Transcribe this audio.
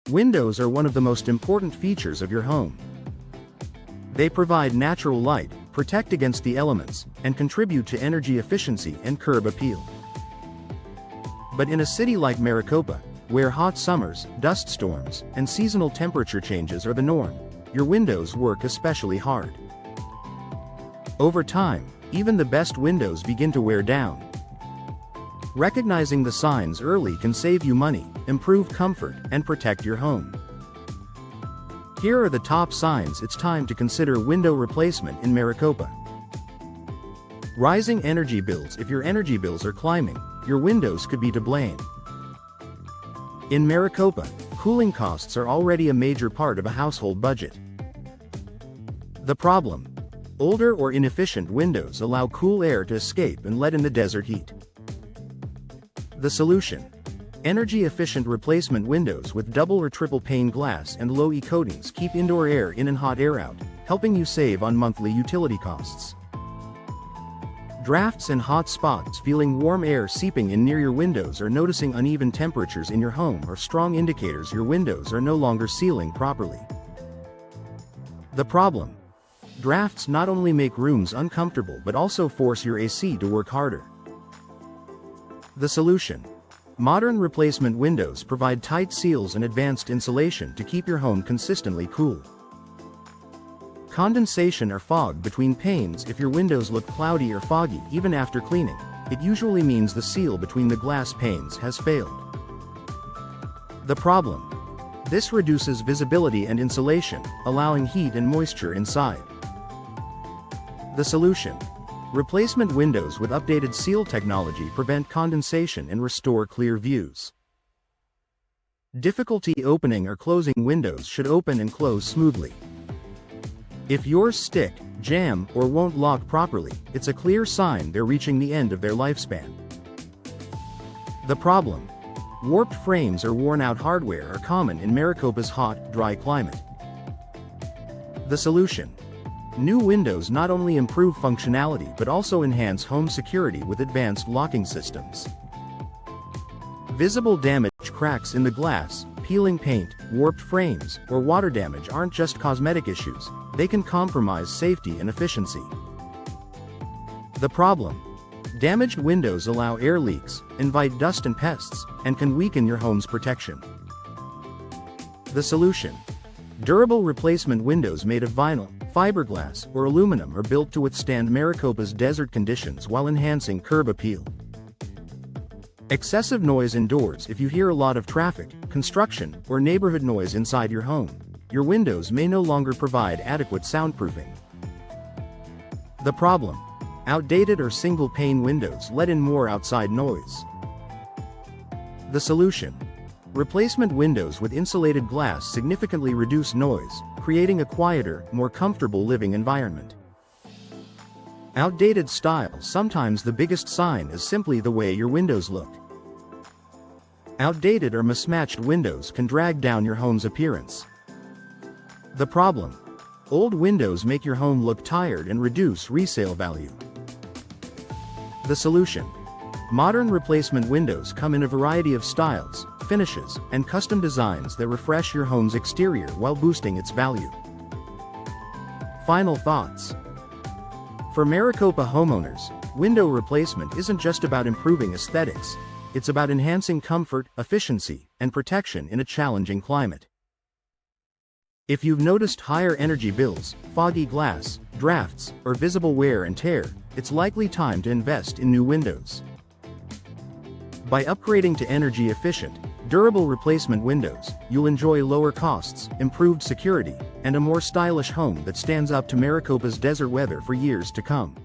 Windows are one of the most important features of your home. They provide natural light, protect against the elements, and contribute to energy efficiency and curb appeal. But in a city like Maricopa, where hot summers, dust storms, and seasonal temperature changes are the norm, your windows work especially hard. Over time, even the best windows begin to wear down. Recognizing the signs early can save you money, improve comfort, and protect your home. Here are the top signs it's time to consider window replacement in Maricopa. Rising energy bills. If your energy bills are climbing, your windows could be to blame. In Maricopa, cooling costs are already a major part of a household budget. The problem: older or inefficient windows allow cool air to escape and let in the desert heat. The solution: energy-efficient replacement windows with double or triple pane glass and low-E coatings keep indoor air in and hot air out, helping you save on monthly utility costs. Drafts and hot spots. Feeling warm air seeping in near your windows or noticing uneven temperatures in your home are strong indicators your windows are no longer sealing properly. The problem: drafts not only make rooms uncomfortable but also force your AC to work harder. The solution: modern replacement windows provide tight seals and advanced insulation to keep your home consistently cool. Condensation or fog between panes. If your windows look cloudy or foggy even after cleaning, it usually means the seal between the glass panes has failed. The problem: this reduces visibility and insulation, allowing heat and moisture inside. The solution: replacement windows with updated seal technology prevent condensation and restore clear views. Difficulty opening or closing. Windows should open and close smoothly. If yours stick, jam, or won't lock properly, it's a clear sign they're reaching the end of their lifespan. The problem: warped frames or worn-out hardware are common in Maricopa's hot, dry climate. The solution: new windows not only improve functionality but also enhance home security with advanced locking systems. Visible damage. Cracks in the glass, peeling paint, warped frames, or water damage aren't just cosmetic issues, they can compromise safety and efficiency. The problem: damaged windows allow air leaks, invite dust and pests, and can weaken your home's protection. The solution: durable replacement windows made of vinyl, fiberglass, or aluminum are built to withstand Maricopa's desert conditions while enhancing curb appeal. Excessive noise indoors. If you hear a lot of traffic, construction, or neighborhood noise inside your home, your windows may no longer provide adequate soundproofing. The problem: outdated or single-pane windows let in more outside noise. The solution: replacement windows with insulated glass significantly reduce noise, creating a quieter, more comfortable living environment. Outdated style. Sometimes the biggest sign is simply the way your windows look. Outdated or mismatched windows can drag down your home's appearance. The problem: old windows make your home look tired and reduce resale value. The solution: modern replacement windows come in a variety of styles, finishes, and custom designs that refresh your home's exterior while boosting its value. Final thoughts. For Maricopa homeowners, window replacement isn't just about improving aesthetics, it's about enhancing comfort, efficiency, and protection in a challenging climate. If you've noticed higher energy bills, foggy glass, drafts, or visible wear and tear, it's likely time to invest in new windows. By upgrading to energy-efficient, durable replacement windows, you'll enjoy lower costs, improved security, and a more stylish home that stands up to Maricopa's desert weather for years to come.